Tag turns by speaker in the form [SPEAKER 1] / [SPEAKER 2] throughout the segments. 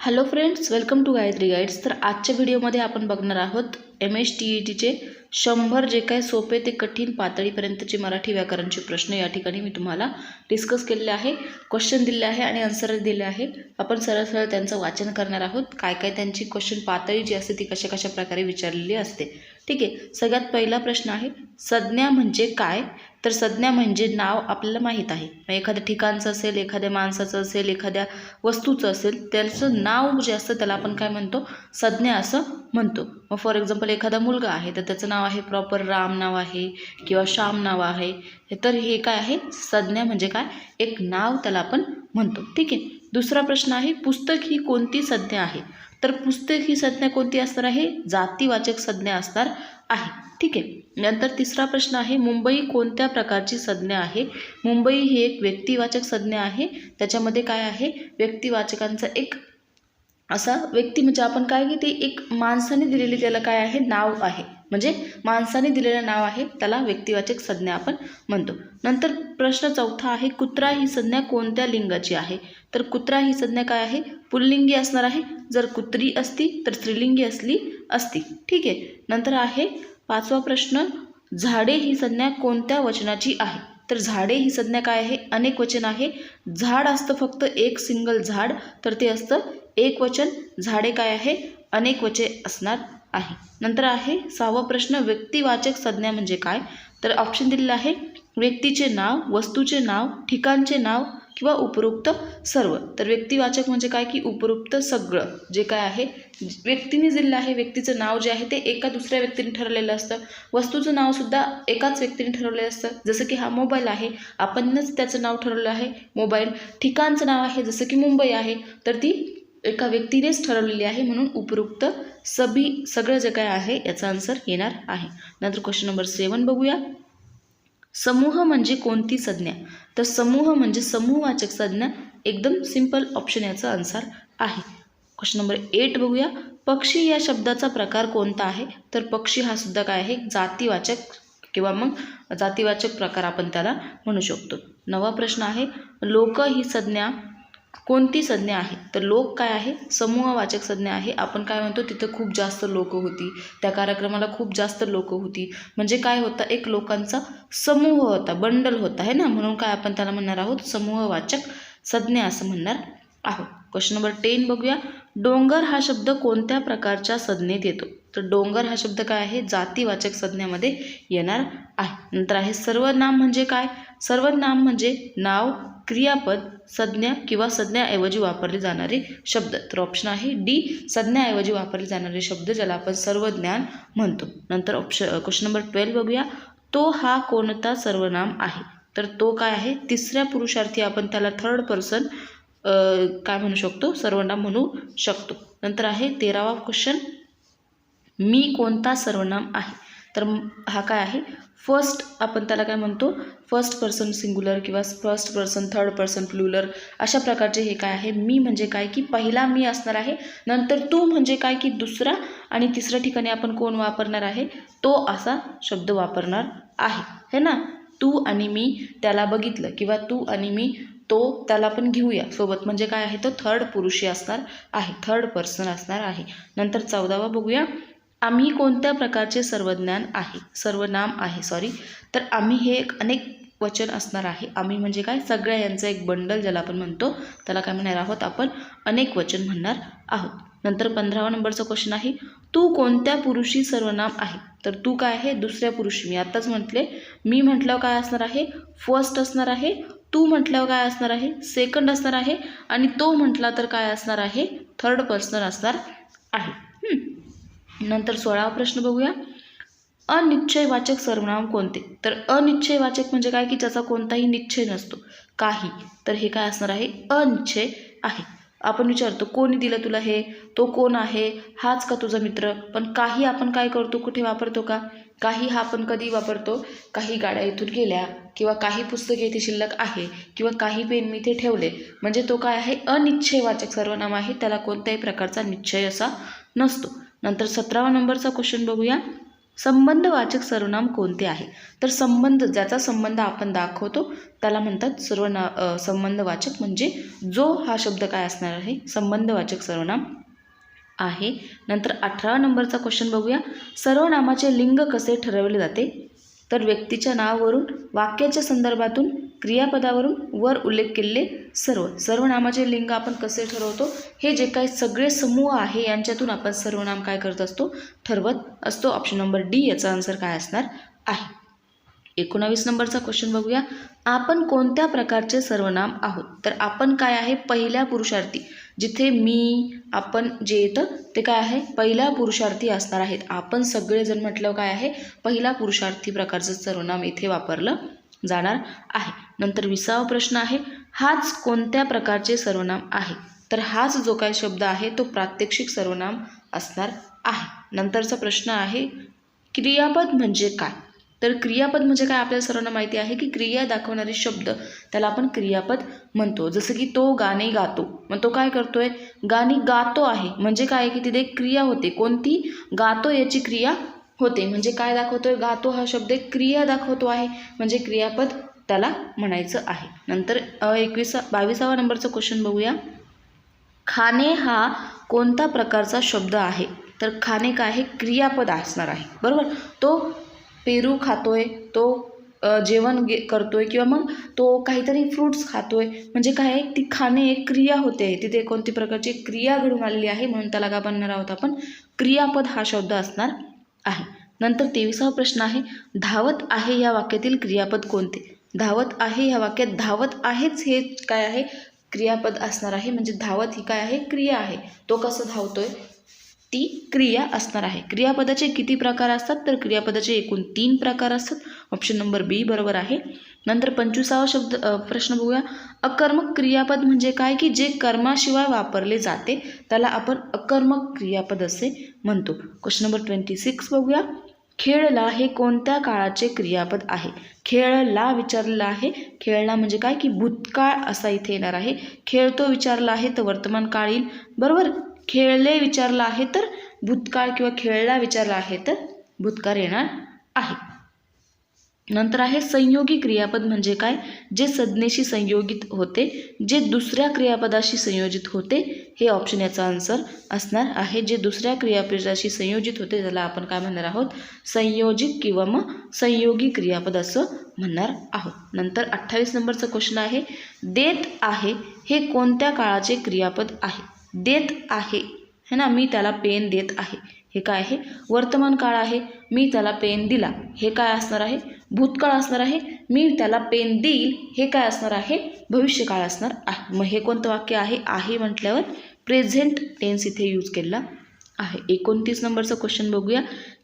[SPEAKER 1] Hello friends, welcome to Gayatri guides. तर आजच्या व्हिडिओमध्ये आपण बघणार आहोत MSTETचे 100 जे काय सोपे ते कठीण पातळीपर्यंतचे मराठी व्याकरणचे प्रश्न या ठिकाणी मी तुम्हाला डिस्कस केलेले आहे. क्वेश्चन दिले आहे आणि आन्सर दिले आहे. आपण सरळ सरळ त्यांचं वाचन करणार आहोत. काय काय त्यांची क्वेश्चन पातळी जी असते ती कशा कशा प्रकारे विचारलेली असते. ठीक आहे. सगळ्यात पहिला प्रश्न आहे, संज्ञा म्हणजे काय? तर संज्ञा म्हणजे नाव आपल्याला माहीत आहे. एखाद्या ठिकाणचं असेल, एखाद्या माणसाचं असेल, एखाद्या वस्तूचं असेल, त्याचं नाव जे असतं त्याला आपण काय म्हणतो? संज्ञा असं म्हणतो. मग फॉर एक्झाम्पल एखादा मुलगा आहे तर त्याचं नाव आहे प्रॉपर राम नाव आहे किंवा श्याम नाव आहे. तर हे काय आहे? संज्ञा म्हणजे काय? एक नाव त्याला आपण म्हणतो. ठीक आहे. दुसरा प्रश्न आहे, पुस्तक ही कोणती संज्ञा आहे? तर पुस्तक ही संज्ञा कोणती असणार आहे? जातीवाचक संज्ञा असणार आहे. ठीक आहे. नंतर तिसरा प्रश्न आहे, मुंबई कोणत्या प्रकारची संज्ञा आहे? मुंबई ही एक व्यक्तिवाचक संज्ञा आहे. त्याच्यामध्ये काय आहे? व्यक्तिवाचकांचा एक असा व्यक्ती म्हणजे आपण काय की ते एक माणसाने दिलेली त्याला काय आहे? नाव आहे. म्हणजे माणसाने दिलेलं नाव आहे त्याला व्यक्तिवाचक संज्ञा आपण म्हणतो. नंतर प्रश्न चौथा आहे, कुत्रा ही संज्ञा कोणत्या लिंगाची आहे? तर कुत्रा ही संज्ञा काय आहे? पुल्लिंगी असणार आहे. जर कुत्री असती तर स्त्रीलिंगी असती. ठीक आहे. नंतर आहे पाचवा प्रश्न, झाडे ही संज्ञा कोणत्या वचनाची आहे? तर झाडे ही संज्ञा काय आहे? अनेक वचन आहे. झाड असतं फक्त एक सिंगल झाड, तर ते असतं एक वचन. झाडे काय आहे? अनेक वचन असणार आहे. नंतर आहे सहावा प्रश्न, व्यक्तिवाचक संज्ञा म्हणजे काय? तर ऑप्शन दिलेलं आहे, व्यक्तीचे नाव, वस्तूचे नाव, ठिकाणचे नाव किंवा उपरोक्त सर्व. तर व्यक्तिवाचक म्हणजे काय की उपरोक्त सगळं जे काय आहे व्यक्तीने दिलेलं आहे. व्यक्तीचं नाव जे आहे ते एका दुसऱ्या व्यक्तीने ठरवलेलं असतं. वस्तूचं नावसुद्धा एकाच व्यक्तीने ठरवलेलं असतं. जसं की हा मोबाईल आहे, आपणच त्याचं नाव ठरवलं आहे मोबाईल. ठिकाणचं नाव आहे जसं की मुंबई आहे, तर ती एका व्यक्तीनेच ठरवलेली आहे. म्हणून उपरोक्त सगळं जे काय आहे याचा आन्सर येणार आहे. नंतर क्वेश्चन नंबर 7 बघूया. समूह म्हणजे कोणती संज्ञा? तर समूह म्हणजे समूहवाचक संज्ञा. एकदम सिंपल ऑप्शन याचा आन्सर आहे. क्वेश्चन नंबर 8 बघूया. पक्षी या शब्दाचा प्रकार कोणता आहे? तर पक्षी हा सुद्धा काय आहे? जातीवाचक किंवा मग जातीवाचक प्रकार आपण त्याला म्हणू शकतो. 9वा प्रश्न आहे, लोक ही संज्ञा कोणती संज्ञा आहे? तर लोक काय आहे? समूहवाचक संज्ञा आहे. आपण काय म्हणतो? तिथं खूप जास्त लोक होती, त्या कार्यक्रमाला खूप जास्त लोक होती. म्हणजे काय होता? एक लोकांचा समूह होता, बंडल होता है ना. म्हणून काय आपण त्याला म्हणणार आहोत? समूहवाचक संज्ञा असं म्हणणार आहोत. क्वेश्चन नंबर 10 बघूया. डोंगर हा शब्द कोणत्या प्रकारच्या संज्ञेत येतो? तर डोंगर हा शब्द काय आहे? जातीवाचक संज्ञेमध्ये येणार आहे. नंतर आहे सर्वनाम म्हणजे काय? सर्वनाम म्हणजे नाव, क्रियापद, संज्ञा किंवा संज्ञाऐवजी वापरले जाणारे शब्द. तर ऑप्शन आहे डी, संज्ञाऐवजी वापरले जाणारे शब्द ज्याला आपण सर्वज्ञान म्हणतो. नंतर क्वेश्चन नंबर 12 बघूया. तो हा कोणता सर्वनाम आहे? तर तो काय आहे? तिसऱ्या पुरुषार्थी आपण त्याला थर्ड पर्सन काय म्हणू शकतो? सर्वनाम म्हणू शकतो. नंतर आहे 13वा क्वेश्चन, मी कोणता सर्वनाम आहे? तर हा काय आहे? फर्स्ट आपण त्याला काय म्हणतो? फर्स्ट पर्सन सिंग्युलर किंवा first person third person plural अशा प्रकारचे हे काय आहे? मी म्हणजे काय की पहिला मी असणार आहे. नंतर तू म्हणजे काय की दुसरा, आणि तिसऱ्या ठिकाणी आपण कोण वापरणार आहे? तो असा शब्द वापरणार आहे है ना. तू आणि मी त्याला बघितलं किंवा तू आणि मी तो त्याला पण घेऊया सोबत, म्हणजे काय आहे? तो थर्ड पुरुषी असणार आहे, थर्ड पर्सन असणार आहे. नंतर 14वा बघूया. आम्ही कोणत्या प्रकारचे सर्वनाम आहे. तर आम्ही हे एक अनेक वचन असणार आहे. आम्ही म्हणजे काय? सगळ्या यांचं एक बंडल ज्याला आपण म्हणतो त्याला काय म्हणणार आहोत? आपण अनेक वचन म्हणणार आहोत. नंतर 15वा नंबरचा क्वेश्चन आहे, तू कोणत्या पुरुषी सर्वनाम आहे? तर तू काय आहे? दुसऱ्या पुरुषी. मी आत्ताच म्हटले, मी म्हटल्यावर काय असणार आहे? फर्स्ट असणार आहे. तू म्हटल्यावर काय असणार आहे? सेकंड असणार आहे. आणि तो म्हटला तर काय असणार आहे? थर्ड पर्सन असणार आहे. नंतर 16वा प्रश्न बघूया. अनिश्चयवाचक सर्वनाम कोणते? तर अनिश्चयवाचक म्हणजे काय की ज्याचा कोणताही निश्चय नसतो, काही. तर हे काय असणार आहे? अनिश्चय आहे. आपण विचारतो, कोणी दिलं तुला हे? तो कोण आहे? हाच का तुझा मित्र? पण काही आपण काय करतो? कुठे वापरतो का? काही हा आपण कधी वापरतो? काही गाड्या इथून गेल्या किंवा काही पुस्तके इथे शिल्लक आहे किंवा काही पेन मी इथे ठेवले, म्हणजे तो काय आहे? अनिश्चयवाचक सर्वनाम आहे. त्याला कोणत्याही प्रकारचा निश्चय असा नसतो. नंतर 17वा नंबरचा क्वेश्चन बघूया. संबंधवाचक सर्वनाम कोणते आहे? तर संबंध, ज्याचा संबंध आपण दाखवतो त्याला म्हणतात संबंधवाचक, म्हणजे जो हा शब्द काय असणार आहे, संबंधवाचक सर्वनाम आहे. नंतर 18 नंबरचा क्वेश्चन बघूया. सर्वनामाचे लिंग कसे ठरवले जाते? तर व्यक्तीच्या नावावरून, वाक्याच्या संदर्भातून, क्रियापदावरून, वर उल्लेख केलेले सर्वनामाचे लिंग आपण कसे ठरवतो? हे जे काही सगळे समूह आहे यांच्यातून आपण सर्वनाम काय करत असतो, ठरवत असतो. ऑप्शन नंबर डी याचा आन्सर काय असणार आहे. 19 नंबरचा क्वेश्चन बघूया. आपण कोणत्या प्रकारचे सर्वनाम आहोत? तर आपण काय आहे, पहिल्या पुरुषार्थी, जिथे मी, आपण जे येतं ते काय आहे, पहिल्या पुरुषार्थी असणार आहेत. आपण सगळेजण म्हटलं काय आहे, पहिला पुरुषार्थी प्रकारचं सर्वनाम इथे वापरलं जाणार आहे. नंतर 20वा प्रश्न आहे, हाच कोणत्या प्रकारचे सर्वनाम आहे? तर हाच जो काय शब्द आहे तो प्रात्यक्षिक सर्वनाम असणार आहे. नंतरचा प्रश्न आहे, क्रियापद म्हणजे काय? तर क्रियापद म्हणजे काय आपल्याला सर्वांना माहिती आहे की क्रिया दाखवणारे शब्द त्याला आपण क्रियापद म्हणतो. जसं की तो गाणे गातो, मग तो काय करतोय, गाणी गातो आहे, म्हणजे काय की तिथे क्रिया होते. कोणती? गातो याची क्रिया होते, म्हणजे काय दाखवतोय, गातो हा शब्द एक क्रिया दाखवतो आहे, म्हणजे क्रियापद त्याला म्हणायचं आहे. नंतर 22वा नंबरचा क्वेश्चन बघूया. खाणे हा कोणत्या प्रकारचा शब्द आहे? तर खाणे काय आहे, क्रियापद असणार आहे, बरोबर. तो पेरू खातोय, तो जेवण करतोय, किंवा मग तो काहीतरी फ्रूट्स खातोय, म्हणजे काय आहे, ती खाणे एक क्रिया होते, तिथे कोणती प्रकारची क्रिया घडून आलेली आहे, म्हणून त्याला काय बनणार आहोत आपण, क्रियापद हा शब्द असणार आहे. नंतर 23वा प्रश्न आहे, धावत आहे या वाक्यातील क्रियापद कोणते? धावत आहे या वाक्यात धावत आहेच हे काय आहे, क्रियापद असणार आहे, म्हणजे धावत ही काय आहे, क्रिया आहे. तो कसं धावतोय, ती क्रिया असणार आहे. क्रियापदाचे किती प्रकार असतात? तर क्रियापदाचे एकूण 3 प्रकार असतात. ऑप्शन नंबर बी बरोबर आहे. नंतर 25वा प्रश्न बघूया. अकर्मक क्रियापद म्हणजे काय की जे कर्माशिवाय वापरले जाते त्याला आपण अकर्मक क्रियापद असे म्हणतो. क्वेश्चन नंबर 26 बघूया. खेळला हे कोणत्या काळाचे क्रियापद आहे? खेळला विचारलेला आहे, खेळला म्हणजे काय की भूतकाळ असा इथे येणार आहे. खेळतो विचारला आहे तर वर्तमान काळ येईल, बरोबर. खेळले विचारला आहे तर भूतकाळ, किंवा खेळला विचारला आहे तर भूतकाळ येणार आहे. नंतर आहे संयोगी क्रियापद म्हणजे काय? जे संज्ञेशी संयोगित होते, जे दुसऱ्या क्रियापदाशी संयोजित होते, हे ऑप्शन याचा आन्सर असणार आहे. जे दुसऱ्या क्रियापदाशी संयोजित होते त्याला आपण काय म्हणणार आहोत, संयोजित किंवा मग संयोगी क्रियापद असं म्हणणार आहोत. नंतर 28 नंबरचा क्वेश्चन आहे, देत आहे हे कोणत्या काळाचे क्रियापद आहे? देत आहे है ना, मी त्याला पेन देत आहे, हे काय आहे, वर्तमान काळ आहे. मी त्याला पेन दिला, हे काय असणार आहे, भूतकाळ असणार आहे. मी त्याला पेन देईल, हे काय असणार आहे, भविष्यकाळ असणार आहे. मग हे कोणतं वाक्य आहे म्हटल्यावर प्रेझेंट टेन्स इथे यूज केला आहे. 29 नंबरचा क्वेश्चन बघूया.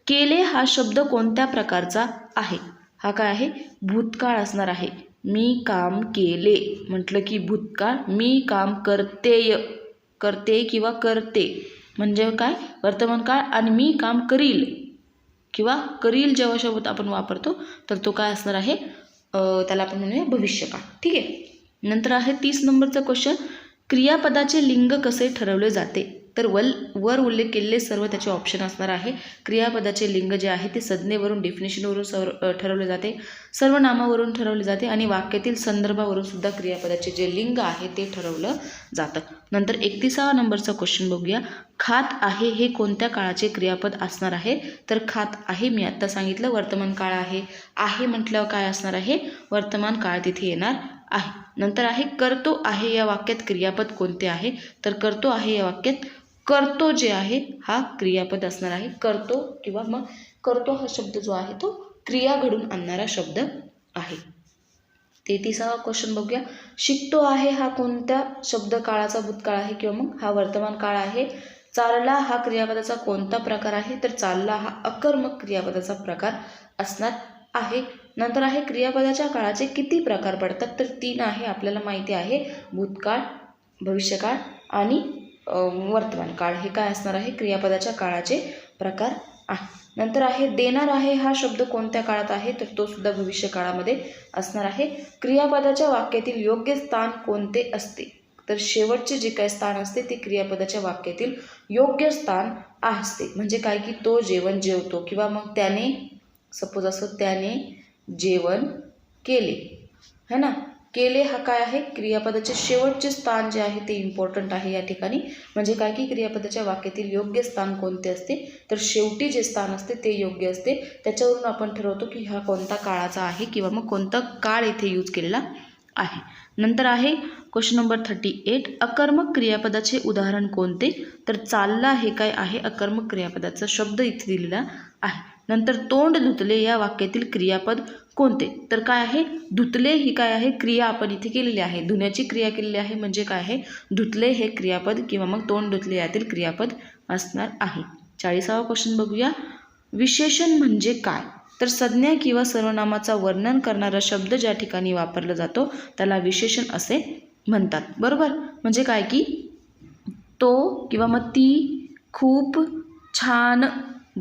[SPEAKER 1] केले हा शब्द कोणत्या प्रकारचा आहे? हा काय आहे, भूतकाळ असणार आहे. मी काम केले म्हटलं की भूतकाळ, मी काम करते किंवा करते म्हणजे काय, वर्तमान काळ. आणि मी काम करील किंवा करील जेव्हा शब्द आपण वापरतो तर तो काय असणार आहे, त्याला आपण म्हणूया भविष्यकाळ. ठीक आहे. नंतर आहे 30 नंबरचा क्वेश्चन, क्रियापदाचे लिंग कसे ठरवले जाते? तर वर उल्लेख केलेले सर्व त्याचे ऑप्शन असणार आहे. क्रियापदाचे लिंग जे आहे ते संज्ञेवरून, डेफिनेशनवरून ठरवले जाते, सर्वनामावरून ठरवले जाते, आणि वाक्यातील संदर्भावरून सुद्धा क्रियापदाचे जे लिंग आहे ते ठरवलं जातं. नंतर 31वा नंबरचा क्वेश्चन बघूया. खात आहे हे कोणत्या काळाचे क्रियापद असणार आहे? तर खात आहे, मी आत्ता सांगितलं वर्तमान काळ आहे म्हटल्यावर काय असणार आहे, वर्तमान काळ तिथे येणार आहे. नंतर आहे करतो आहे या वाक्यात क्रियापद कोणते आहे? तर करतो आहे या वाक्यात करतो जे आहे हा क्रियापद असणार आहे. करतो किंवा मग करतो हा शब्द जो आहे तो क्रिया घडून आणणारा शब्द आहे. 33वा क्वेश्चन बघूया. शिकतो आहे हा कोणत्या शब्द काळाचा भूतकाळ आहे किंवा मग हा वर्तमान काळ आहे. चालला हा क्रियापदाचा कोणता प्रकार आहे? तर चालला हा अकर्मक क्रियापदाचा प्रकार असणार आहे. नंतर आहे क्रियापदाच्या काळाचे किती प्रकार पडतात? तर 3 आहे, आपल्याला माहिती आहे, भूतकाळ, भविष्यकाळ आणि वर्तमान काळ. हे काय असणार आहे, क्रियापदाच्या काळाचे प्रकार आहे. नंतर आहे देणार आहे हा शब्द कोणत्या काळात आहे? तर तो सुद्धा भविष्य काळामध्ये असणार आहे. क्रियापदाच्या वाक्यातील योग्य स्थान कोणते असते? तर शेवटचे जे काही स्थान असते ते क्रियापदाच्या वाक्यातील योग्य स्थान असते. म्हणजे काय की तो जेवण जेवतो किंवा मग त्याने, सपोज असं त्याने जेवण केले, है ना. केले हा काय आहे, क्रियापदाचे शेवटचे स्थान जे आहे ते इम्पॉर्टंट आहे या ठिकाणी. म्हणजे काय की क्रियापदाच्या वाक्यातील योग्य स्थान कोणते असते, तर शेवटी जे स्थान असते ते योग्य असते. त्याच्यावरून आपण ठरवतो की हा कोणता काळाचा आहे किंवा मग कोणता काळ इथे यूज केलेला आहे. नंतर आहे क्वेश्चन नंबर 38, अकर्मक क्रियापदाचे उदाहरण कोणते, तर चालला हे काय आहे, अकर्मक क्रियापदाचा शब्द इथे दिलेला आहे. नंतर तोंड धुतले या वाक्यातील क्रियापद कोणते, तर काय आहे, धुतले ही काय आहे, क्रिया आपण इथे केलेली आहे, धुण्याची क्रिया केलेली आहे. म्हणजे काय आहे, धुतले हे क्रियापद किंवा मग तोंड धुतले यातील क्रियापद असणार आहे. 40वा क्वेश्चन बघूया, विशेषण म्हणजे काय, तर संज्ञा किंवा सर्वनामाचा वर्णन करणारा शब्द ज्या ठिकाणी वापरला जातो त्याला विशेषण असे म्हणतात. बरोबर. म्हणजे काय की तो किंवा मग ती खूप छान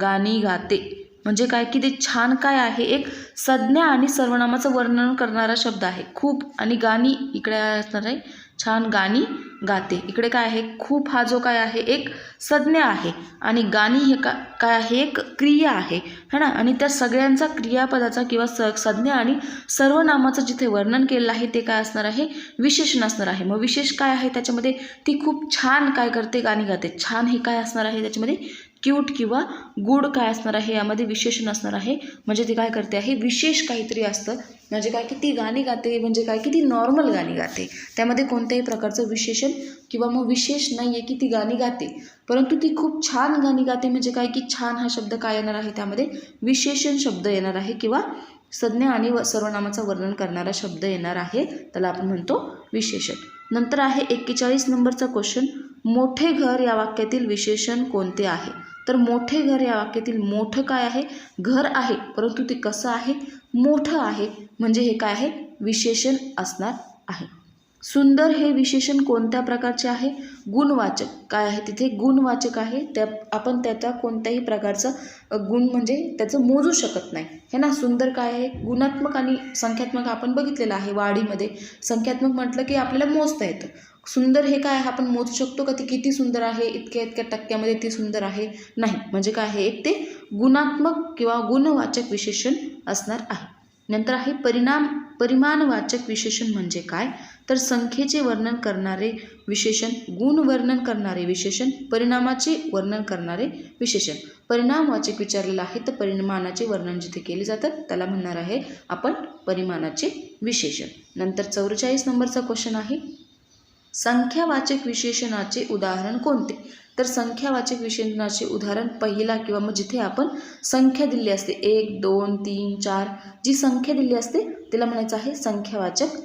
[SPEAKER 1] गाणी गाते. म्हणजे काय की ते छान काय आहे, एक संज्ञा आणि सर्वनामाचं वर्णन करणारा शब्द आहे. खूप आणि गाणी इकडे असणार आहे, छान गाणी गाते. इकडे काय आहे, खूप हा जो काय आहे एक संज्ञा आहे आणि गाणी हे काय आहे, एक क्रिया आहे, है ना. आणि त्या सगळ्यांचा क्रियापदाचा किंवा संज्ञा आणि सर्वनामाचं जिथे वर्णन केलेलं आहे ते काय असणार आहे, विशेषण असणार आहे. मग विशेष काय आहे त्याच्यामध्ये, ती खूप छान काय करते, गाणी गाते. छान हे काय असणार आहे त्याच्यामध्ये, क्यूट किंवा गुड काय असणार आहे, यामध्ये विशेषण असणार आहे. म्हणजे ती काय करते आहे, विशेष काहीतरी असतं. म्हणजे काय की ती गाणी गाते, म्हणजे काय की ती नॉर्मल गाणी गाते, त्यामध्ये कोणत्याही प्रकारचं विशेषण किंवा मग विशेष नाही आहे की ती गाणी गाते, परंतु ती खूप छान गाणी गाते. म्हणजे काय की छान हा शब्द काय येणार आहे, त्यामध्ये विशेषण शब्द येणार आहे किंवा संज्ञा आणि सर्वनामाचं वर्णन करणारा शब्द येणार आहे, त्याला आपण म्हणतो विशेषण. नंतर आहे 41 नंबरचा क्वेश्चन, मोठे घर या वाक्यातील विशेषण कोणते आहे, तर मोठे घर या वाक्यातील मोठं काय आहे, घर आहे, परंतु ते कसं आहे, मोठं आहे. म्हणजे हे काय आहे, विशेषण असणार आहे. सुंदर हे विशेषण कोणत्या प्रकारचे आहे, गुणवाचक काय आहे, तिथे गुणवाचक आहे. त्या आपण त्याचा कोणत्याही प्रकारचं गुण म्हणजे त्याचं मोजू शकत नाही, हे ना. सुंदर काय आहे, गुणात्मक आणि संख्यात्मक आपण बघितलेलं आहे वाढीमध्ये. संख्यात्मक म्हटलं की आपल्याला मोजता येतं. सुंदर हे काय आहे, आपण मोजू शकतो का ती किती सुंदर आहे, इतक्या इतक्या टक्क्यामध्ये ती सुंदर आहे, नाही. म्हणजे काय आहे, एक ते गुणात्मक किंवा गुणवाचक विशेषण असणार आहे. नंतर आहे परिमाणवाचक विशेषण म्हणजे काय, तर संख्येचे वर्णन करणारे विशेषण, गुण वर्णन करणारे विशेषण, परिणामाचे वर्णन करणारे विशेषण. परिणामवाचक विचारलेलं आहे तर परिमाणाचे वर्णन जिथे केले जातात त्याला म्हणणार आहे आपण परिमाणाचे विशेषण. नंतर 44 नंबरचा क्वेश्चन आहे, संख्यावाचक विशेषणाचे उदाहरण कोणते, तर संख्यावाचक विशेषणाचे उदाहरण पहिला किंवा मग जिथे आपण संख्या दिली असते 1 2 3 4 जी संख्या दिली असते तिला म्हणायचं आहे संख्यावाचक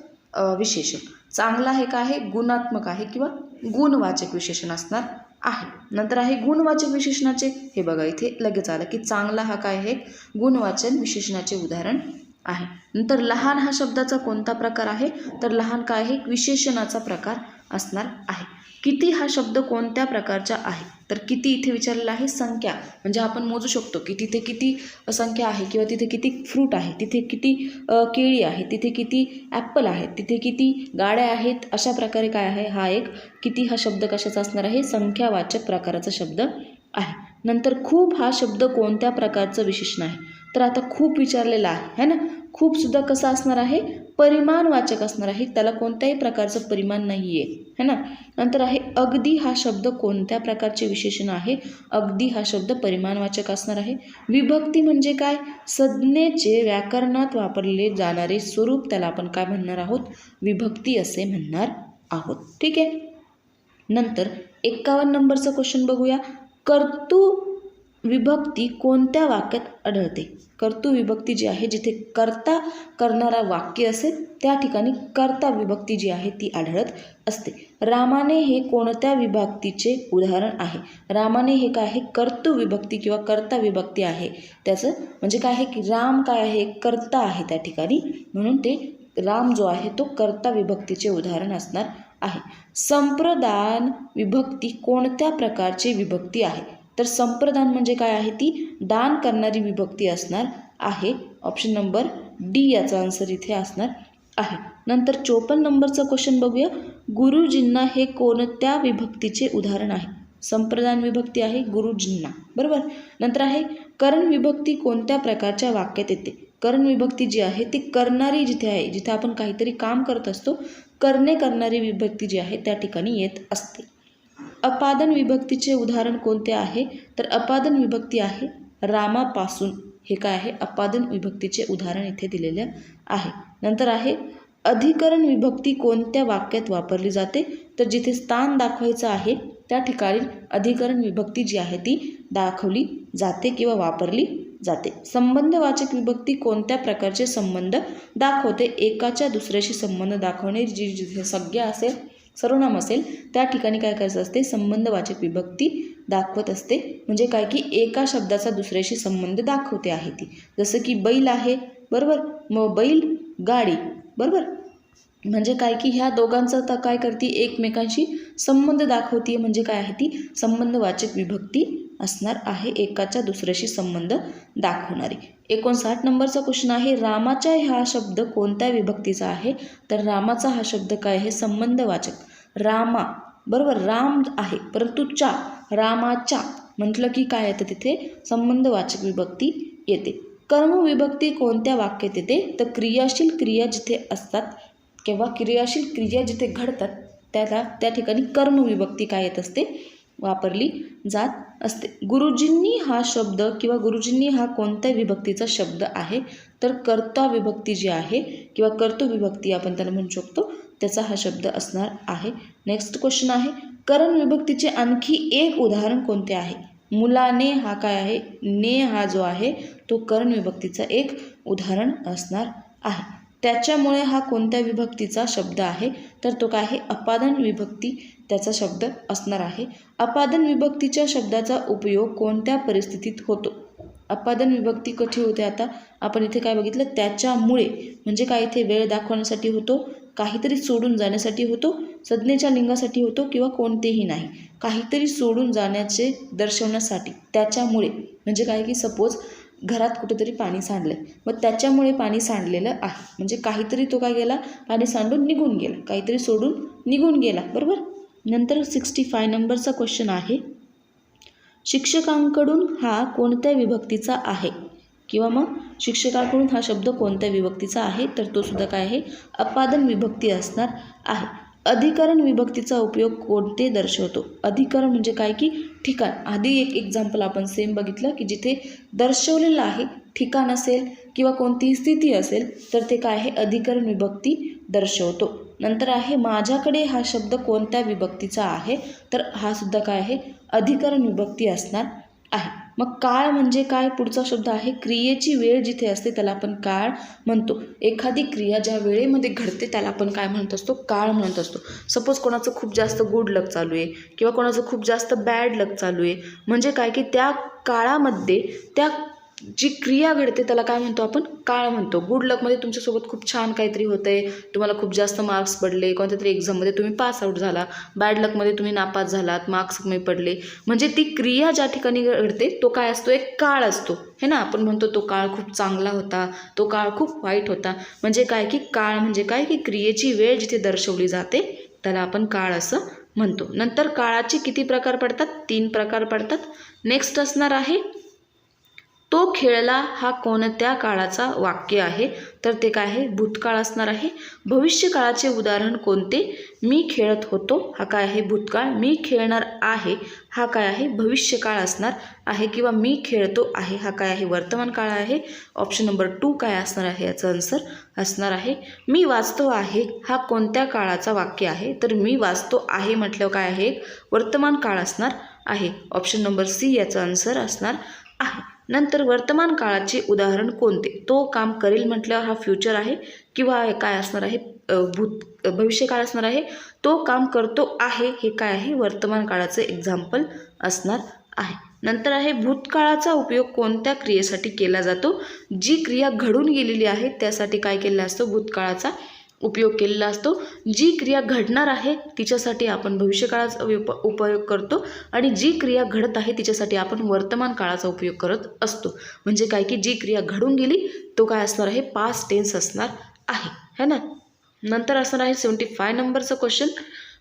[SPEAKER 1] विशेषण. चांगला हे काय आहे, गुणात्मक आहे किंवा गुणवाचक विशेषण असणार आहे. नंतर आहे गुणवाचक विशेषणाचे, हे बघा इथे लगेच आलं की चांगला हा काय आहे, गुणवाचक विशेषणाचे उदाहरण आहे. नंतर लहान हा शब्दाचा कोणता प्रकार आहे, तर लहान काय आहे, विशेषणाचा प्रकार असणार आहे. किती हा शब्द कोणत्या प्रकारचा आहे, तर किती इथे विचारलेला आहे संख्या, म्हणजे आपण मोजू शकतो की तिथे किती संख्या आहे किंवा तिथे किती फ्रूट आहे, तिथे किती केळी आहे, तिथे किती ॲपल आहेत, तिथे किती गाड्या आहेत. अशा प्रकारे काय आहे, हा एक किती हा शब्द कशाचा असणार आहे, संख्यावाचक प्रकाराचा शब्द आहे. नंतर खूप हा शब्द कोणत्या प्रकारचं विशेषण आहे, तर आता खूप विचारलेला आहे ना. खूप सुद्धा कसा असणार आहे, परिमाणवाचक असणार आहे, त्याला कोणत्याही प्रकारचं परिमाण नाही आहे, है ना. नंतर आहे अगदी हा शब्द कोणत्या प्रकारचे विशेषण आहे, अगदी हा शब्द परिमाणवाचक असणार आहे. विभक्ती म्हणजे काय, संज्ञेचे व्याकरणात वापरले जाणारे स्वरूप, त्याला आपण काय म्हणणार आहोत, विभक्ती असे म्हणणार आहोत. ठीक आहे. नंतर 51 नंबरचा क्वेश्चन बघूया, कर्तृ विभक्ती कोणत्या वाक्यात आढळते. कर्तृ विभक्ती जी आहे, जिथे कर्ता करणारा वाक्य असेल त्या ठिकाणी कर्ता विभक्ती जी आहे ती आढळत असते. रामाने हे कोणत्या विभक्तीचे उदाहरण आहे. रामाने हे काय आहे, कर्तृ विभक्ती किंवा कर्ता विभक्ती आहे. त्याचं म्हणजे काय आहे की राम काय आहे, कर्ता आहे त्या ठिकाणी, म्हणून ते राम जो आहे तो कर्ता विभक्तीचे उदाहरण असणार आहे. संप्रदान विभक्ती कोणत्या प्रकारची विभक्ती आहे, तर संप्रदान म्हणजे काय आहे, ती दान करणारी विभक्ती असणार आहे. ऑप्शन नंबर डी याचा आन्सर इथे असणार आहे. नंतर 54 नंबरचा क्वेश्चन बघूया. गुरुजींना हे कोणत्या विभक्तीचे उदाहरण आहे? संप्रदान विभक्ती आहे गुरुजींना, बरोबर. नंतर आहे करण विभक्ती कोणत्या प्रकारच्या वाक्यात येते? करण विभक्ती जी आहे ती करणारी जिथे आहे, जिथे आपण काहीतरी काम करत असतो, करणारी विभक्ती जी आहे त्या ठिकाणी येत असते. अपादन विभक्तीचे उदाहरण कोणते आहे? तर अपादन विभक्ती आहे रामापासून. हे काय आहे? अपादन विभक्तीचे उदाहरण इथे दिलेले आहे. नंतर आहे अधिकरण विभक्ती कोणत्या वाक्यात वापरली जाते? तर जिथे स्थान दाखवायचं आहे त्या ठिकाणी अधिकरण विभक्ती जी आहे ती दाखवली जाते किंवा वापरली जाते. संबंधवाचक विभक्ती कोणत्या प्रकारचे संबंध दाखवते? एकाच्या दुसऱ्याशी संबंध दाखवणे, जी जिथे संज्ञा असेल, सर्वनाम असेल त्या ठिकाणी काय करायचं असते? संबंधवाचक विभक्ती दाखवत असते. म्हणजे काय की एका शब्दाचा दुसऱ्याशी संबंध दाखवते आहे ती. जसं की बैल आहे, बरोबर, मग बैल गाडी, बरोबर. म्हणजे काय की ह्या दोघांचा तर काय करते? एकमेकांशी संबंध दाखवते. म्हणजे काय आहे ती? संबंधवाचक विभक्ती असणार आहे, एकाच्या दुसऱ्याशी संबंध दाखवणारी. 59 नंबरचा क्वेश्चन आहे रामाच्या हा शब्द कोणत्या विभक्तीचा आहे? तर रामाचा हा शब्द काय आहे? संबंधवाचक. रामा, बरोबर, राम आहे परंतु चा, रामाच्या म्हटलं की काय येतं? तिथे संबंधवाचक विभक्ती येते. कर्म विभक्ती कोणत्या वाक्यात येते? तर क्रियाशील क्रिया जिथे असतात किंवा क्रियाशील क्रिया जिथे घडतात त्या ठिकाणी कर्म विभक्ती काय येत असते? वापरली जात असते. गुरुजींनी हा शब्द किंवा गुरुजींनी हा कोणत्या विभक्तीचा शब्द आहे? तर कर्ता विभक्ती जी आहे किंवा कर्तृ विभक्ती आपण त्याला म्हणू शकतो, त्याचा हा शब्द असणार आहे. नेक्स्ट क्वेश्चन आहे करण विभक्तीचे आणखी एक उदाहरण कोणते आहे? मुलाने हा काय आहे? ने हा जो आहे तो करण विभक्तीचा एक उदाहरण असणार आहे. त्याच्यामुळे हा कोणत्या विभक्तीचा शब्द आहे? तर तो काय आहे? अपादन विभक्ती त्याचा शब्द असणार आहे. अपादन विभक्तीच्या शब्दाचा उपयोग कोणत्या परिस्थितीत होतो? अपादन विभक्ती कशी होते? आता आपण इथे काय बघितलं? त्याच्यामुळे म्हणजे काय? इथे वेळ दाखवण्यासाठी होतो, काहीतरी सोडून जाण्यासाठी होतो, संज्ञेच्या लिंगासाठी होतो किंवा कोणतेही नाही, काहीतरी सोडून जाण्याचे दर्शवण्यासाठी. त्याच्यामुळे म्हणजे काय की सपोज घरात कुठेतरी पाणी सांडलं, मग त्याच्यामुळे पाणी सांडलेलं आहे म्हणजे काहीतरी तो काय गेला? पाणी सांडून निघून गेला, काहीतरी सोडून निघून गेला, बरोबर. नंतर 65 नंबरचा क्वेश्चन आहे शिक्षकांकडून हा कोणत्या विभक्तीचा आहे? किंवा मग शिक्षकाकडून हा शब्द कोणत्या विभक्तीचा आहे? तर तो सुद्धा काय आहे? अपादन विभक्ती असणार आहे. अधिकरण विभक्तीचा उपयोग कोणते दर्शवतो? अधिकरण म्हणजे काय की ठिकाण. आधी एक एक्झाम्पल आपण सेम बघितलं की जिथे दर्शवलेलं आहे ठिकाण असेल किंवा कोणतीही स्थिती असेल तर ते काय आहे? अधिकरण विभक्ती दर्शवतो. नंतर आहे माझ्याकडे हा शब्द कोणत्या विभक्तीचा आहे? तर हा सुद्धा काय आहे? अधिकरण विभक्ती असणार आहे. मग काळ म्हणजे काय? पुढचा शब्द आहे क्रियेची वेळ जिथे असते त्याला आपण काळ म्हणतो. एखादी क्रिया ज्या वेळेमध्ये घडते त्याला आपण काय म्हणत असतो? काळ म्हणत असतो. सपोज कोणाचं खूप जास्त गुड लक चालू आहे किंवा कोणाचं खूप जास्त बॅड लक चालू आहे, म्हणजे काय की त्या काळामध्ये त्या जी क्रिया घडते त्याला काय म्हणतो आपण? काळ म्हणतो. गुड लकमध्ये तुमच्यासोबत खूप छान काहीतरी होतं आहे, तुम्हाला खूप जास्त मार्क्स पडले, कोणत्या तरी एक्झाममध्ये तुम्ही पास आऊट झाला. बॅड लकमध्ये तुम्ही नापास झालात, मार्क्स कमी पडले. म्हणजे ती क्रिया ज्या ठिकाणी घडते तो काय असतो? एक काळ असतो, हे ना. आपण म्हणतो तो काळ खूप चांगला होता, तो काळ खूप वाईट होता. म्हणजे काय की काळ म्हणजे काय की क्रियेची वेळ जिथे दर्शवली जाते त्याला आपण काळ असं म्हणतो. नंतर काळाचे किती प्रकार पडतात? 3 प्रकार पडतात. नेक्स्ट असणार आहे तो खेळला हा कोणत्या काळाचा वाक्य आहे? तर ते काय आहे? भूतकाळ असणार आहे. भविष्यकाळाचे उदाहरण कोणते? मी खेळत होतो हा काय आहे? भूतकाळ. मी खेळणार आहे हा काय आहे? भविष्यकाळ असणार आहे. किंवा मी खेळतो आहे हा काय आहे? वर्तमान काळ आहे. ऑप्शन नंबर 2 काय असणार आहे? याचं आन्सर असणार आहे मी वाचतो आहे हा कोणत्या काळाचा वाक्य आहे? तर मी वाचतो आहे म्हटल्यावर काय आहे? वर्तमान काळ असणार आहे. ऑप्शन नंबर C याचं आन्सर असणार आहे. नंतर वर्तमान काळाचे उदाहरण कोणते? तो काम करेल म्हटल्यावर हा फ्युचर आहे किंवा काय असणार आहे? भविष्यकाळ असणार आहे. तो काम करतो आहे हे काय आहे? वर्तमान काळाचं एक्झाम्पल असणार आहे. नंतर आहे भूतकाळाचा उपयोग कोणत्या क्रियेसाठी केला जातो? जी क्रिया घडून गेलेली आहे त्यासाठी काय केलेला असतो? भूतकाळाचा उपयोग केलेला असतो. जी क्रिया घडणार आहे तिच्यासाठी आपण भविष्यकाळाचा उपयोग करतो आणि जी क्रिया घडत आहे तिच्यासाठी आपण वर्तमान काळाचा उपयोग करत असतो. म्हणजे काय की जी क्रिया घडून गेली तो काय असणार आहे? पास्ट टेन्स असणार आहे, है ना. नंतर असणार आहे 75 नंबरचं क्वेश्चन,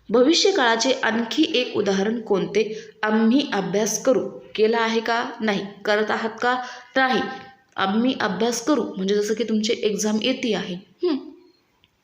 [SPEAKER 1] भविष्यकाळाचे आणखी एक उदाहरण कोणते? आम्ही अभ्यास करू. केला आहे का? नाही. करत आहात का? नाही. आम्ही अभ्यास करू म्हणजे जसं की तुमची एक्झाम येते आहे,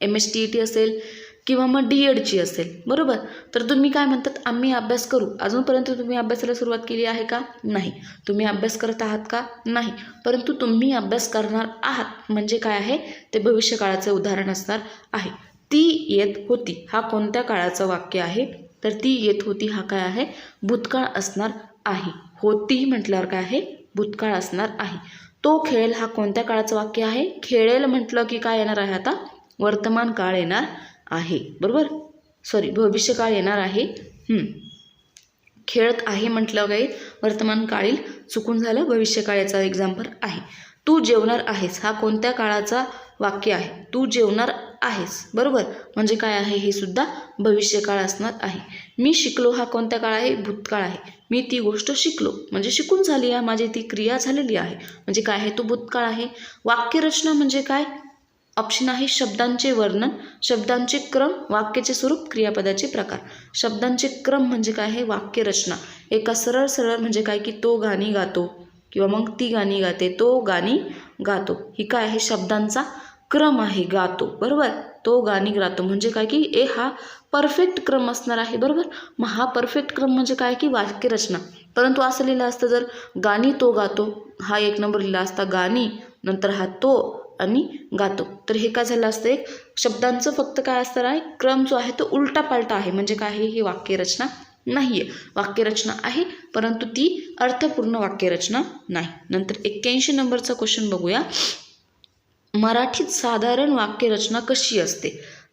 [SPEAKER 1] MSTET असेल किंवा मग DEDची असेल, बरोबर. तर तुम्ही काय म्हणतात? आम्ही अभ्यास करू. अजूनपर्यंत तुम्ही अभ्यासाला सुरुवात केली आहे का? नाही. तुम्ही अभ्यास करत आहात का? नाही. परंतु तुम्ही अभ्यास करणार आहात म्हणजे काय आहे? ते भविष्यकाळाचे उदाहरण असणार आहे. ती येत होती हा कोणत्या काळाचं वाक्य आहे? तर ती येत होती हा काय आहे? भूतकाळ असणार आहे. होती म्हटल्यावर काय आहे? भूतकाळ असणार आहे. तो खेळेल हा कोणत्या काळाचं वाक्य आहे? खेळेल म्हटलं की काय येणार आहे आता? वर्तमान काळ येणार आहे, बरोबर. भविष्यकाळ येणार आहे. खेळत आहे म्हटलं काही वर्तमान काळील चुकून झालं, भविष्यकाळ याचा एक्झाम्पल आहे. तू जेवणार आहेस हा कोणत्या काळाचा वाक्य आहे? तू जेवणार आहेस, बरोबर. म्हणजे काय आहे? हे सुद्धा भविष्यकाळ असणार आहे. मी शिकलो हा कोणत्या काळ आहे? भूतकाळ आहे. मी ती गोष्ट शिकलो म्हणजे शिकून झाली आहे, माझी ती क्रिया झालेली आहे म्हणजे काय आहे? तो भूतकाळ आहे. वाक्यरचना म्हणजे काय? ऑप्शन आहे शब्दांचे वर्णन, शब्दांचे क्रम, वाक्याचे स्वरूप, क्रियापदाचे प्रकार. शब्दांचे क्रम म्हणजे काय आहे? वाक्यरचना. एका सरळ सरळ म्हणजे काय की तो गाणी गातो किंवा मग ती गाणी गाते, तो गाणी गातो. ही काय आहे? शब्दांचा क्रम आहे. गातो, बरोबर. तो गाणी गातो म्हणजे काय की हा परफेक्ट क्रम असणार आहे, बरोबर. मग हा परफेक्ट क्रम म्हणजे काय की वाक्यरचना. परंतु असं लिहिलं असतं जर गाणी तो गातो, हा 1 नंबर लिहिला असता गाणी, नंतर हा तो आणि गातो, तर हे काय झालं असतं? एक शब्दांचं फक्त काय असणार आहे? क्रम जो आहे तो उलटा पालटा आहे म्हणजे काय आहे? ही वाक्यरचना नाही आहे. वाक्यरचना आहे परंतु ती अर्थपूर्ण वाक्यरचना नाही. नंतर 81 नंबरचा क्वेश्चन बघूया. मराठीत साधारण वाक्यरचना कशी असते?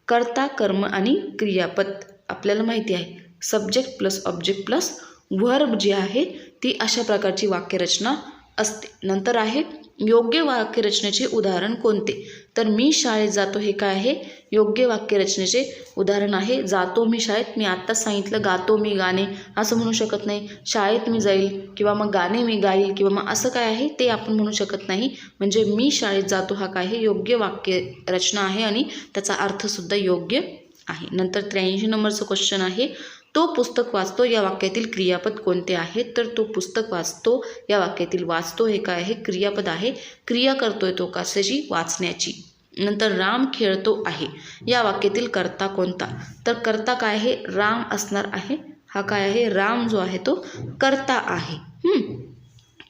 [SPEAKER 1] कर्ता, कर्म आणि क्रियापद. आपल्याला माहिती आहे subject plus object plus verb जी आहे ती अशा प्रकारची वाक्यरचना असते. नंतर आहे योग्य वाक्यरचनेचे उदाहरण कोणते? तर मी शाळेत जातो हे काय आहे? योग्य वाक्यरचनेचे उदाहरण आहे. जातो मी शाळेत, मी आत्ताच सांगितलं. गातो मी गाणे असं म्हणू शकत नाही. शाळेत मी जाईल किंवा मग गाणे मी गाईल किंवा मग असं काय आहे ते आपण म्हणू शकत नाही. म्हणजे मी शाळेत जातो हा काय आहे? योग्य वाक्यरचना आहे आणि त्याचा अर्थसुद्धा योग्य आहे. नंतर 83 नंबरचं क्वेश्चन आहे, तो पुस्तक वाचतो या वाक्यातील क्रियापद कोणते आहे? तर तो पुस्तक वाचतो या वाक्यातील वाचतो हे काय आहे? क्रियापद आहे. क्रिया करतोय तो कशाची? वाचण्याची. नंतर राम खेळतो आहे या वाक्यातील कर्ता कोणता? तर कर्ता काय आहे? राम असणार आहे. हा काय आहे? राम जो आहे तो कर्ता आहे.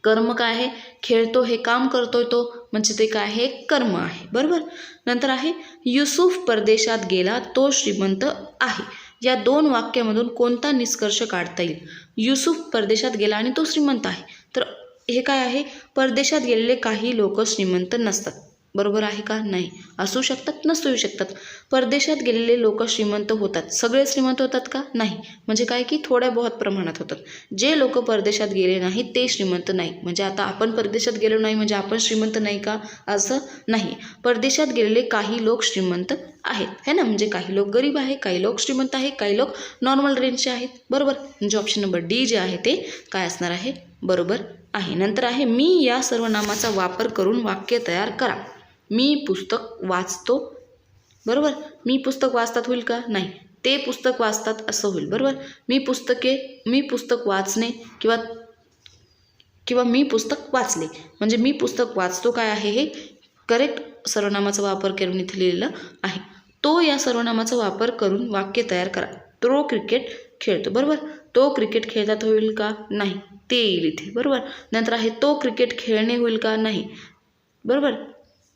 [SPEAKER 1] कर्म काय आहे? खेळतो हे काम करतोय तो म्हणजे ते काय आहे? कर्म आहे, बरोबर. नंतर आहे युसुफ परदेशात गेला तो श्रीमंत आहे. या 2 वाक्यामधून कोणता निष्कर्ष काढता येईल? युसुफ परदेशात गेला आणि तो श्रीमंत आहे. तर हे काय आहे? परदेशात गेलेले काही लोक श्रीमंत नसतात, बरोबर आहे का? नाही. असू शकतात, नसू शकतात. परदेशात गेलेले लोक श्रीमंत होतात. सगळे श्रीमंत होतात का? नाही. म्हणजे काय की थोड्या बहुत प्रमाणात होतात. जे लोक परदेशात गेले नाहीत ते श्रीमंत नाही. म्हणजे आता आपण परदेशात गेलो नाही म्हणजे आपण श्रीमंत नाही का? असं नाही. परदेशात गेलेले काही लोक श्रीमंत आहेत, है ना. म्हणजे काही लोक गरीब आहे, काही लोक श्रीमंत आहे, काही लोक नॉर्मल रेंजचे आहेत, बरोबर. म्हणजे ऑप्शन नंबर डी जे आहे ते काय असणार आहे? बरोबर आहे. नंतर आहे मी या सर्वनामाचा वापर करून वाक्य तयार करा. मी पुस्तक वाचतो, बरोबर. मी पुस्तक वाचतात होईल का? नाही. ते पुस्तक वाचतात असं होईल, बरोबर. मी पुस्तक वाचणे किंवा मी पुस्तक वाचले म्हणजे मी पुस्तक वाचतो काय आहे? हे करेक्ट सर्वनामाचा वापर करून इथे लिहिलेलं आहे. तो या सर्वनामाचा वापर करून वाक्य तयार करा. तो क्रिकेट खेळतो, बरोबर. तो क्रिकेट खेळतात होईल का? नाही. ते येईल इथे, बरोबर. नंतर आहे तो क्रिकेट खेळणे होईल का? नाही, बरोबर.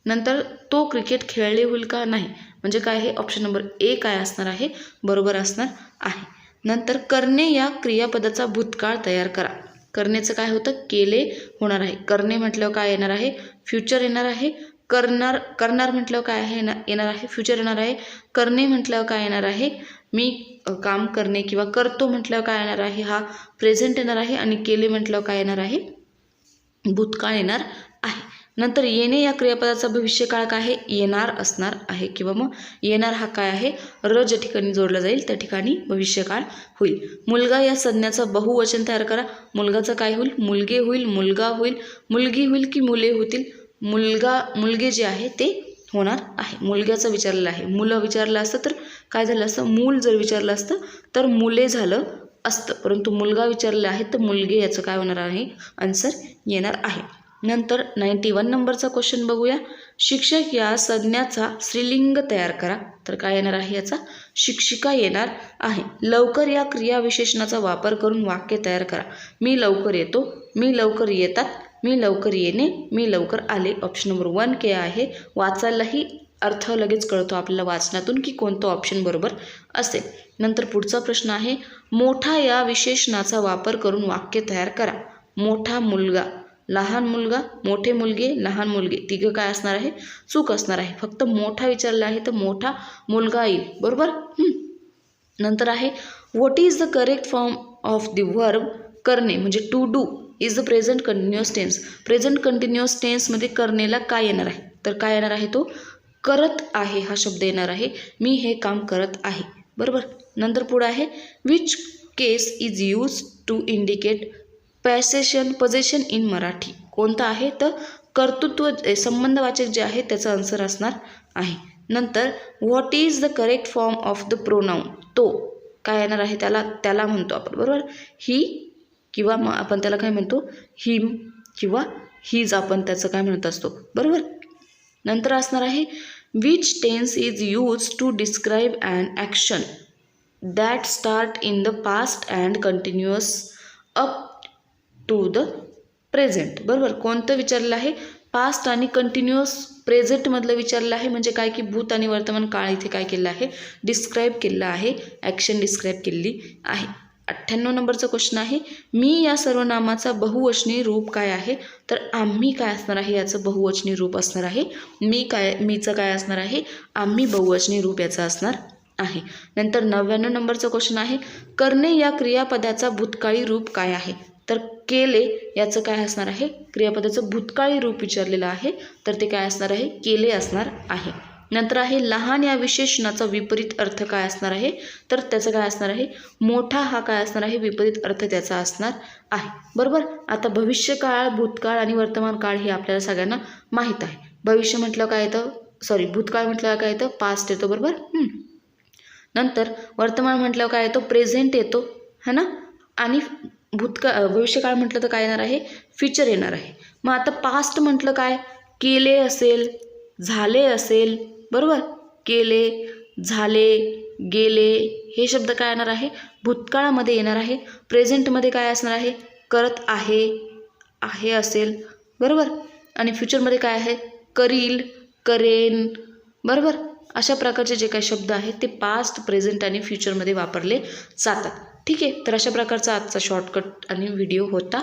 [SPEAKER 1] नंतर तो क्रिकेट खेळले होईल का? नाही. म्हणजे काय आहे? ऑप्शन नंबर ए काय असणार आहे? बरोबर असणार आहे. नंतर करणे या क्रियापदाचा भूतकाळ तयार करा. करण्याचं काय होतं? केले होणार आहे. करणे म्हटल्यावर काय येणार आहे? फ्युचर येणार आहे. करणार म्हटल्यावर काय आहे? येणार आहे फ्युचर येणार आहे. करणे म्हटल्यावर काय येणार आहे? मी काम करणे किंवा करतो म्हटल्यावर काय येणार आहे? हा प्रेझेंट येणार आहे. आणि केले म्हटल्यावर काय येणार आहे? भूतकाळ येणार आहे. नंतर येणे या क्रियापदाचा भविष्यकाळ काय आहे? येणार असणार आहे किंवा मग येणार हा काय आहे? र ज्या ठिकाणी जोडला जाईल त्या ठिकाणी भविष्यकाळ होईल. मुलगा या संज्ञाचं बहुवचन तयार करा. मुलगाचं काय होईल? मुलगे होईल, मुलगा होईल, मुलगी होईल की मुले होतील? मुलगे जे आहे ते होणार आहे. मुलग्याचं विचारलेलं आहे, मुलं विचारलं असतं तर काय झालं असतं, मूल जर विचारलं असतं तर मुले झालं असतं, परंतु मुलगा विचारलेला आहे तर मुलगे याचं काय होणार आहे, आन्सर येणार आहे. नंतर 91 नंबरचा क्वेश्चन बघूया. शिक्षक या संज्ञाचा स्त्रीलिंग तयार करा. तर काय येणार आहे याचा, शिक्षिका येणार आहे. लवकर या क्रियाविशेषणाचा वापर करून वाक्य तयार करा. मी लवकर येतो, मी लवकर येतात, मी लवकर येणे, मी लवकर आले. ऑप्शन नंबर 1 के आहे. वाचायलाही अर्थ लगेच कळतो आपल्याला वाचनातून की कोणतं ऑप्शन बरोबर असेल. नंतर पुढचा प्रश्न आहे, मोठा या विशेषणाचा वापर करून वाक्य तयार करा. मोठा मुलगा, लहान मुलगा, मोठे मुलगे, लहान मुलगे, तिघं काय असणार आहे, चूक असणार आहे. फक्त मोठा विचारला आहे तर मोठा मुलगा येईल, बरोबर. नंतर आहे, what is the correct form of the verb करणे, म्हणजे to do is the present continuous tense. Present continuous टेन्समध्ये करणेला काय येणार आहे, तर काय येणार आहे, तो करत आहे हा शब्द येणार आहे. मी हे काम करत आहे, बरोबर. नंतर पुढे आहे, which case is use to indicate possession in Marathi. कोणता आहे, तर कर्तृत्व संबंधवाचक जे आहे त्याचा आन्सर असणार आहे. नंतर what is the correct form of the pronoun, तो काय येणार आहे, त्याला म्हणतो आपण, बरोबर. ही किंवा मग आपण त्याला काय म्हणतो, हिम किंवा हीज आपण त्याचं काय म्हणत असतो, बरोबर. नंतर असणार आहे, which tense is use to describe an action that start in the past and continuous up to the present. बरोबर, कोणतं विचारलं आहे, पास्ट आणि कंटिन्युअस प्रेझेंटमधलं विचारलं आहे. म्हणजे काय की भूत आणि वर्तमान काळ इथे काय केलं आहे, डिस्क्राईब केलं आहे, ॲक्शन डिस्क्राईब केली आहे. 98 नंबरचा क्वेश्चन आहे, मी या सर्वनामाचा बहुवचनी रूप काय आहे, तर आम्ही काय असणार आहे, याचं बहुवचनी रूप असणार आहे. मीचं काय असणार आहे, आम्ही बहुवचनी रूप याचं असणार आहे. नंतर 99 नंबरचा क्वेश्चन आहे, करणे या क्रियापदाचा भूतकाळी रूप काय आहे, तर केले याचं काय असणार आहे, क्रियापदाचं भूतकाळी रूप विचारलेलं आहे तर ते काय असणार आहे, केले असणार आहे. नंतर आहे, लहान या विशेषणाचा विपरीत अर्थ काय असणार आहे, तर त्याचं काय असणार आहे, मोठा हा काय असणार आहे, विपरीत अर्थ त्याचा असणार आहे, बरोबर. आता भविष्यकाळ, भूतकाळ आणि वर्तमान काळ हे आपल्याला सगळ्यांना माहीत आहे. भविष्य म्हटलं काय येतं, भूतकाळ म्हटलं काय येतं, पास्ट येतो, बरोबर. नंतर वर्तमान म्हटलं काय येतो, प्रेझेंट येतो, है ना. आणि भविष्यकाळ म्हटलं तर काय येणार आहे, फ्युचर येणार आहे. मग आता पास्ट म्हटलं काय, केले असेल, झाले असेल, बरोबर. केले, झाले, गेले हे शब्द काय येणार आहे, भूतकाळामध्ये येणार आहे. प्रेझेंटमध्ये काय असणार आहे, करत आहे असेल, बरोबर. आणि फ्युचरमध्ये काय आहे, करील, करेन, बरोबर. अशा प्रकारचे जे काही शब्द आहेत ते पास्ट, प्रेझेंट आणि फ्युचरमध्ये वापरले जातात. ठीक आहे, तर अशा प्रकारचा आजचा शॉर्टकट आणि व्हिडिओ होता.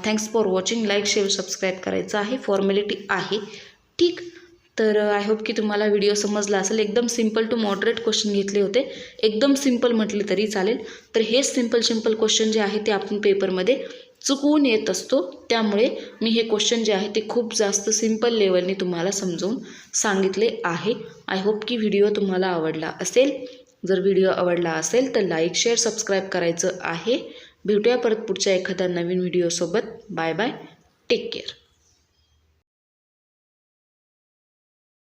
[SPEAKER 1] Thanks for watching. Like, share, subscribe करायचं आहे, फॉर्मॅलिटी आहे, ठीक. तर आय होप की तुम्हाला व्हिडिओ समजला असेल. एकदम सिम्पल टू मॉडरेट क्वेश्चन घेतले होते, एकदम सिम्पल म्हटले तरी चालेल. तर हे सिम्पल क्वेश्चन जे आहे ते आपण पेपरमध्ये चुकवून येत असतो, त्यामुळे मी हे क्वेश्चन जे आहे ते खूप जास्त सिम्पल लेवलने तुम्हाला समजावून सांगितले आहे. आय होप की व्हिडिओ तुम्हाला आवडला असेल. जर व्हिडिओ आवडला असेल तर लाईक, शेअर, सबस्क्राईब करायचं आहे. भेटूया परत पुढच्या एखाद्या नवीन व्हिडिओसोबत. Bye bye, take care.